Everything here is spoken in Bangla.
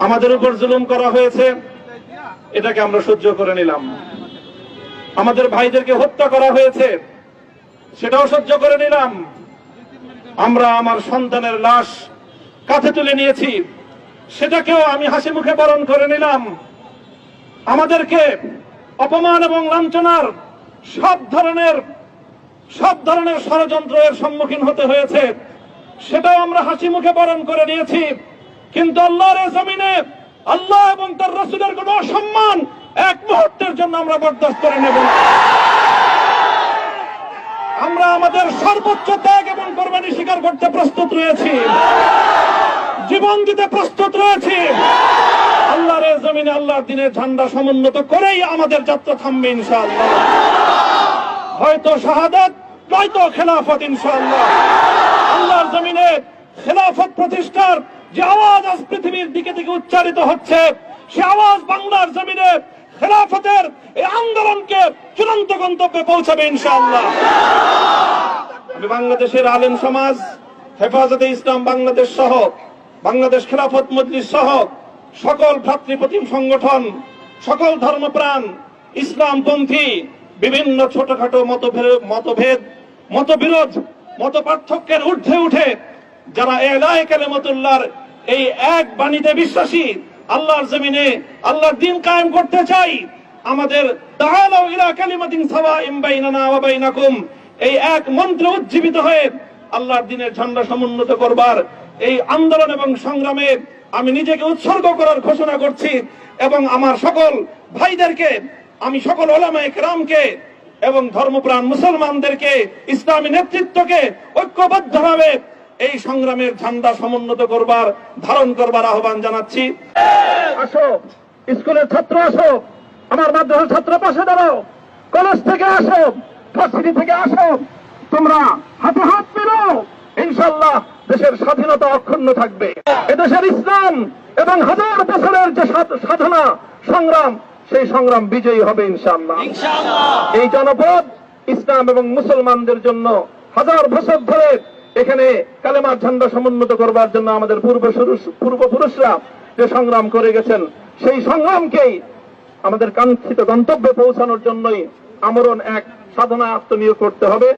আমাদের উপর জুলুম করা হয়েছে, এটাকে আমরা সহ্য করে নিলাম। আমাদের ভাইদেরকে হত্যা করা হয়েছে, সেটাও সহ্য করে নিলাম। আমরা আমার সন্তানের লাশ কাঁধে তুলে নিয়েছি, সেটাকেও আমি হাসি মুখে বরণ করে নিলাম। আমাদেরকে অপমান এবং লাঞ্ছনার সব ধরনের ষড়যন্ত্রের সম্মুখীন হতে হয়েছে, সেটাও আমরা হাসি মুখে বরণ করে নিয়েছি। কিন্তু আল্লাহর জমিনে আল্লাহ এবং তার রাসূলের কোন অসম্মান এক মুহূর্তের জন্য আমরা বরদাস্ত করে নেব না। আমরা আমাদের সর্বোচ্চ ত্যাগ এবং কোরবানি স্বীকার করতে প্রস্তুত রয়েছি, জীবন দিতে প্রস্তুত রয়েছি। আল্লাহর জমিনে আল্লাহর দ্বীনের ঝান্ডা সমুন্নত করেই আমাদের যাত্রা থামবে ইনশাআল্লাহ। হয়তো শাহাদাত, নয়তো খেলাফত ইনশাআল্লাহ। আল্লাহর জমিনে খেলাফত প্রতিষ্ঠার যে আওয়াজ আজ পৃথিবীর দিকে দিকে উচ্চারিত হচ্ছে, সে আওয়াজ বাংলার জমিনে খেলাফতের এই আন্দোলনকে চূড়ান্ত গন্তব্যে পৌঁছাবে ইনশাআল্লাহ। আমি বাংলাদেশের আলেম সমাজ, হেফাজতে ইসলাম বাংলাদেশ সহ বাংলাদেশ খেলাফত মজলিস সহ সকল ভ্রাতৃপ্রতিম সংগঠন, সকল ধর্মপ্রাণ, ইসলামপন্থী বিভিন্ন ছোটখাটো মতভেদ, মতবিরোধ, মত পার্থক্যের ঊর্ধ্বে উঠে যারা এলায়ে কালিমাতুল্লাহর এই এক বাণীতে বিশ্বাসী, আল্লাহর জমিনে আল্লাহর দ্বীন কায়েম করতে চাই, আমাদের তাআলাউ ইলা কালিমাতিন সাওয়াইন বাইনানা ওয়া বাইনাকুম এই এক মন্ত্রে উজ্জীবিত হয়ে আল্লাহর দ্বীনের ঝান্ডা সমুন্নত করবার এই আন্দোলন এবং সংগ্রামে আমি নিজেকে উৎসর্গ করার ঘোষণা করছি। এবং আমার সকল ভাইদেরকে, আমি সকল উলামায়ে কেরামকে এবং ধর্মপ্রাণ মুসলমানদেরকে, ইসলামী নেতৃত্বকে ঐক্যবদ্ধভাবে এই সংগ্রামের ঝান্ডা সমুন্নত করবার, ধারণ করবার আহ্বান জানাচ্ছি। আসো, স্কুলের ছাত্র আসো, আমার মাদ্রাসার ছাত্র পাশে দাঁড়াও, কলেজ থেকে আসো, ভার্সিটি থেকে আসো, তোমরা হাতে হাত মিলাও, ইনশাআল্লাহ দেশের স্বাধীনতা অক্ষুণ্ণ থাকবে। এদেশের ইসলাম এবং হাজার বছরের যে সাধনা সংগ্রাম, সেই সংগ্রাম বিজয়ী হবে ইনশাআল্লাহ। এই জনপদ ইসলাম এবং মুসলমানদের জন্য হাজার বছর ধরে এখানে কালেমার ঝান্ডা সমুন্নত করবার জন্য আমাদের পূর্বপুরুষরা যে সংগ্রাম করে গেছেন, সেই সংগ্রামকেই আমাদের কাঙ্ক্ষিত গন্তব্যে পৌঁছানোর জন্যই আমরণ এক সাধনা আত্মনিয়োগ করতে হবে।